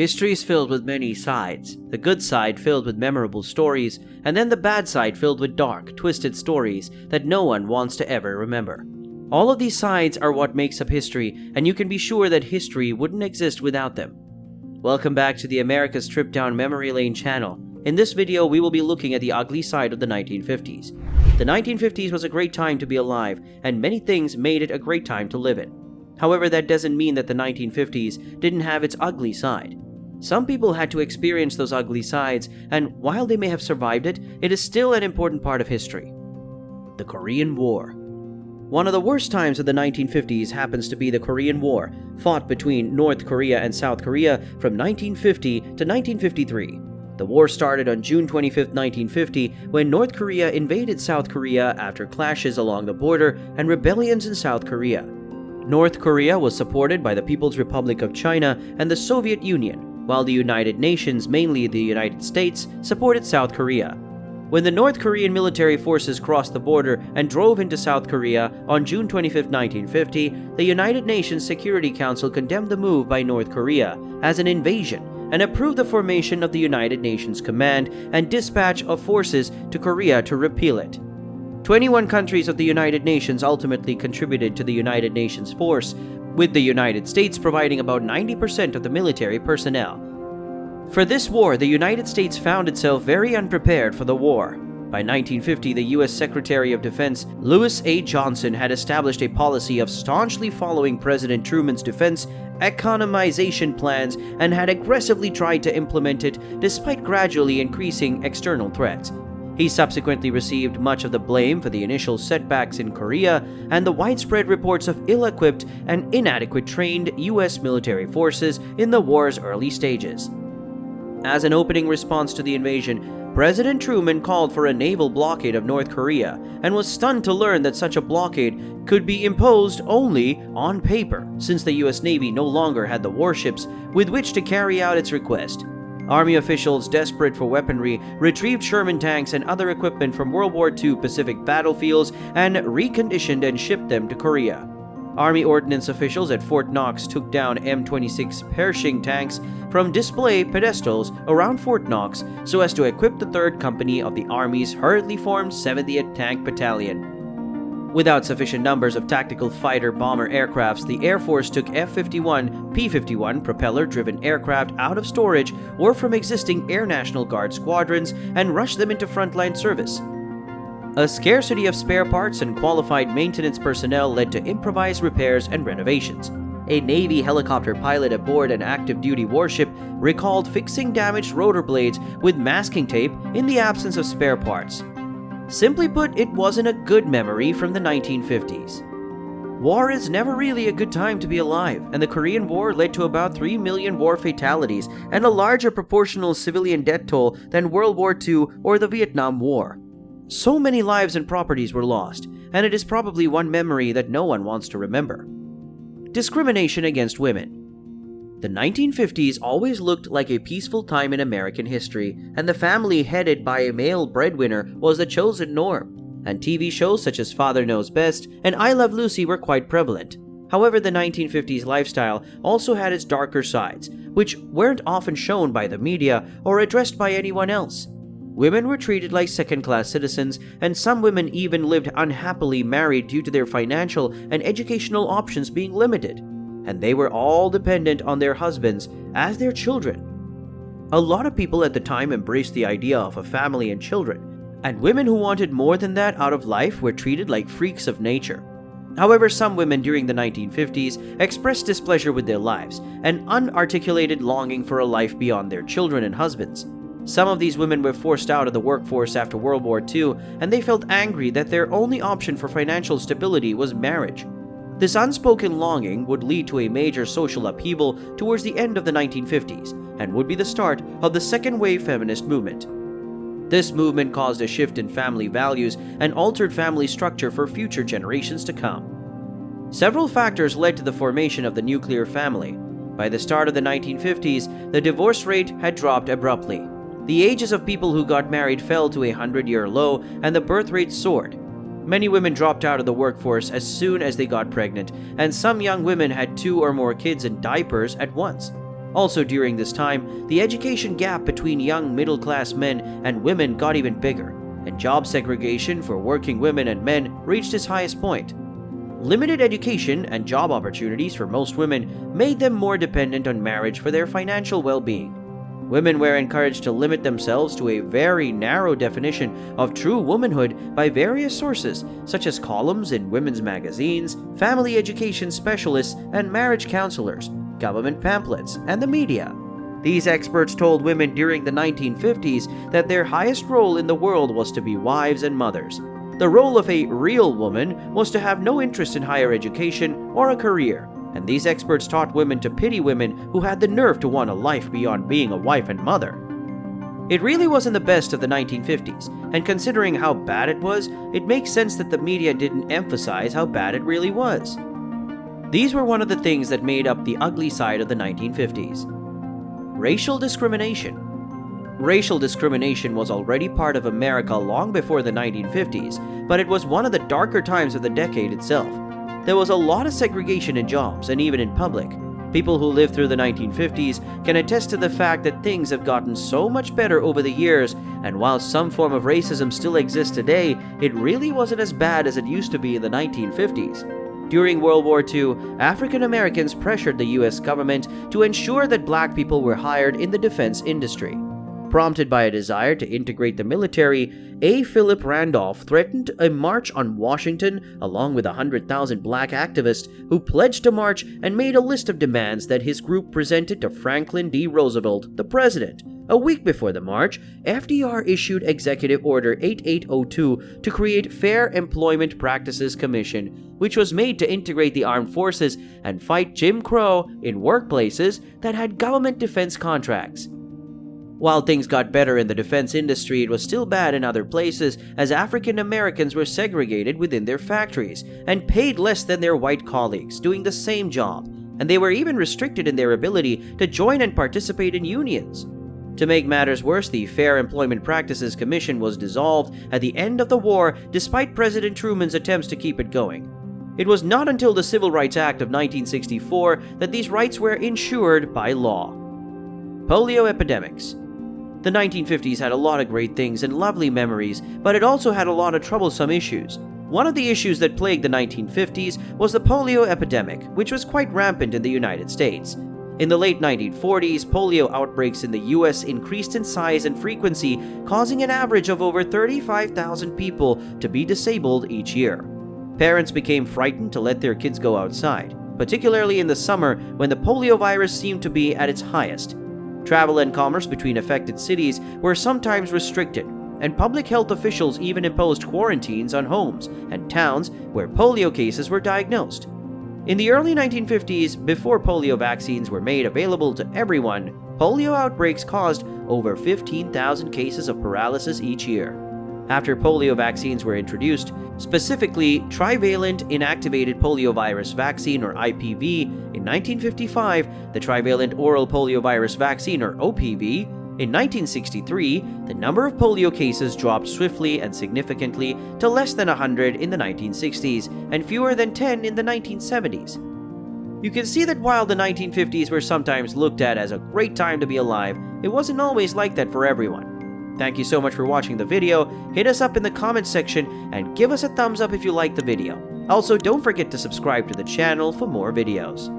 History is filled with many sides, the good side filled with memorable stories, and then the bad side filled with dark, twisted stories that no one wants to ever remember. All of these sides are what makes up history, and you can be sure that history wouldn't exist without them. Welcome back to the America's Trip Down Memory Lane channel. In this video, we will be looking at the ugly side of the 1950s. The 1950s was a great time to be alive, and many things made it a great time to live in. However, that doesn't mean that the 1950s didn't have its ugly side. Some people had to experience those ugly sides, and while they may have survived it, it is still an important part of history. The Korean War. One of the worst times of the 1950s happens to be the Korean War, fought between North Korea and South Korea from 1950 to 1953. The war started on June 25, 1950, when North Korea invaded South Korea after clashes along the border and rebellions in South Korea. North Korea was supported by the People's Republic of China and the Soviet Union, while the United Nations, mainly the United States, supported South Korea. When the North Korean military forces crossed the border and drove into South Korea on June 25, 1950, the United Nations Security Council condemned the move by North Korea as an invasion and approved the formation of the United Nations Command and dispatch of forces to Korea to repeal it. 21 countries of the United Nations ultimately contributed to the United Nations force, with the United States providing about 90% of the military personnel. For this war, the United States found itself very unprepared for the war. By 1950, the U.S. Secretary of Defense Lewis A. Johnson had established a policy of staunchly following President Truman's defense economization plans and had aggressively tried to implement it despite gradually increasing external threats. He subsequently received much of the blame for the initial setbacks in Korea and the widespread reports of ill-equipped and inadequate trained U.S. military forces in the war's early stages. As an opening response to the invasion, President Truman called for a naval blockade of North Korea and was stunned to learn that such a blockade could be imposed only on paper, since the U.S. Navy no longer had the warships with which to carry out its request. Army officials, desperate for weaponry, retrieved Sherman tanks and other equipment from World War II Pacific battlefields and reconditioned and shipped them to Korea. Army ordnance officials at Fort Knox took down M26 Pershing tanks from display pedestals around Fort Knox so as to equip the 3rd Company of the Army's hurriedly formed 70th Tank Battalion. Without sufficient numbers of tactical fighter-bomber aircrafts, the Air Force took F-51, P-51 propeller-driven aircraft out of storage or from existing Air National Guard squadrons and rushed them into frontline service. A scarcity of spare parts and qualified maintenance personnel led to improvised repairs and renovations. A Navy helicopter pilot aboard an active-duty warship recalled fixing damaged rotor blades with masking tape in the absence of spare parts. Simply put, it wasn't a good memory from the 1950s. War is never really a good time to be alive, and the Korean War led to about 3 million war fatalities and a larger proportional civilian death toll than World War II or the Vietnam War. So many lives and properties were lost, and it is probably one memory that no one wants to remember. Discrimination against women. The 1950s always looked like a peaceful time in American history, and the family headed by a male breadwinner was the chosen norm, and TV shows such as Father Knows Best and I Love Lucy were quite prevalent. However, the 1950s lifestyle also had its darker sides, which weren't often shown by the media or addressed by anyone else. Women were treated like second-class citizens, and some women even lived unhappily married due to their financial and educational options being limited, and they were all dependent on their husbands as their children. A lot of people at the time embraced the idea of a family and children, and women who wanted more than that out of life were treated like freaks of nature. However, some women during the 1950s expressed displeasure with their lives and unarticulated longing for a life beyond their children and husbands. Some of these women were forced out of the workforce after World War II, and they felt angry that their only option for financial stability was marriage. This unspoken longing would lead to a major social upheaval towards the end of the 1950s, and would be the start of the second wave feminist movement. This movement caused a shift in family values and altered family structure for future generations to come. Several factors led to the formation of the nuclear family. By the start of the 1950s, the divorce rate had dropped abruptly. The ages of people who got married fell to a 100-year low, and the birth rate soared. Many women dropped out of the workforce as soon as they got pregnant, and some young women had 2 or more kids in diapers at once. Also during this time, the education gap between young middle-class men and women got even bigger, and job segregation for working women and men reached its highest point. Limited education and job opportunities for most women made them more dependent on marriage for their financial well-being. Women were encouraged to limit themselves to a very narrow definition of true womanhood by various sources, such as columns in women's magazines, family education specialists and marriage counselors, government pamphlets, and the media. These experts told women during the 1950s that their highest role in the world was to be wives and mothers. The role of a real woman was to have no interest in higher education or a career, and these experts taught women to pity women who had the nerve to want a life beyond being a wife and mother. It really wasn't the best of the 1950s, and considering how bad it was, it makes sense that the media didn't emphasize how bad it really was. These were one of the things that made up the ugly side of the 1950s. Racial discrimination. Racial discrimination was already part of America long before the 1950s, but it was one of the darker times of the decade itself. There was a lot of segregation in jobs and even in public. People who lived through the 1950s can attest to the fact that things have gotten so much better over the years, and while some form of racism still exists today, it really wasn't as bad as it used to be in the 1950s. During World War II, African Americans pressured the US government to ensure that black people were hired in the defense industry. Prompted by a desire to integrate the military, A. Philip Randolph threatened a march on Washington along with 100,000 black activists who pledged to march and made a list of demands that his group presented to Franklin D. Roosevelt, the president. A week before the march, FDR issued Executive Order 8802 to create Fair Employment Practices Commission, which was made to integrate the armed forces and fight Jim Crow in workplaces that had government defense contracts. While things got better in the defense industry, it was still bad in other places as African Americans were segregated within their factories and paid less than their white colleagues doing the same job, and they were even restricted in their ability to join and participate in unions. To make matters worse, the Fair Employment Practices Commission was dissolved at the end of the war despite President Truman's attempts to keep it going. It was not until the Civil Rights Act of 1964 that these rights were ensured by law. Polio epidemics. The 1950s had a lot of great things and lovely memories, but it also had a lot of troublesome issues. One of the issues that plagued the 1950s was the polio epidemic, which was quite rampant in the United States. In the late 1940s, polio outbreaks in the US increased in size and frequency, causing an average of over 35,000 people to be disabled each year. Parents became frightened to let their kids go outside, particularly in the summer when the polio virus seemed to be at its highest. Travel and commerce between affected cities were sometimes restricted, and public health officials even imposed quarantines on homes and towns where polio cases were diagnosed. In the early 1950s, before polio vaccines were made available to everyone, polio outbreaks caused over 15,000 cases of paralysis each year. After polio vaccines were introduced, specifically trivalent inactivated poliovirus vaccine or IPV in 1955, the trivalent oral poliovirus vaccine or OPV, in 1963, the number of polio cases dropped swiftly and significantly to less than 100 in the 1960s and fewer than 10 in the 1970s. You can see that while the 1950s were sometimes looked at as a great time to be alive, it wasn't always like that for everyone. Thank you so much for watching the video. Hit us up in the comments section and give us a thumbs up if you liked the video. Also, don't forget to subscribe to the channel for more videos.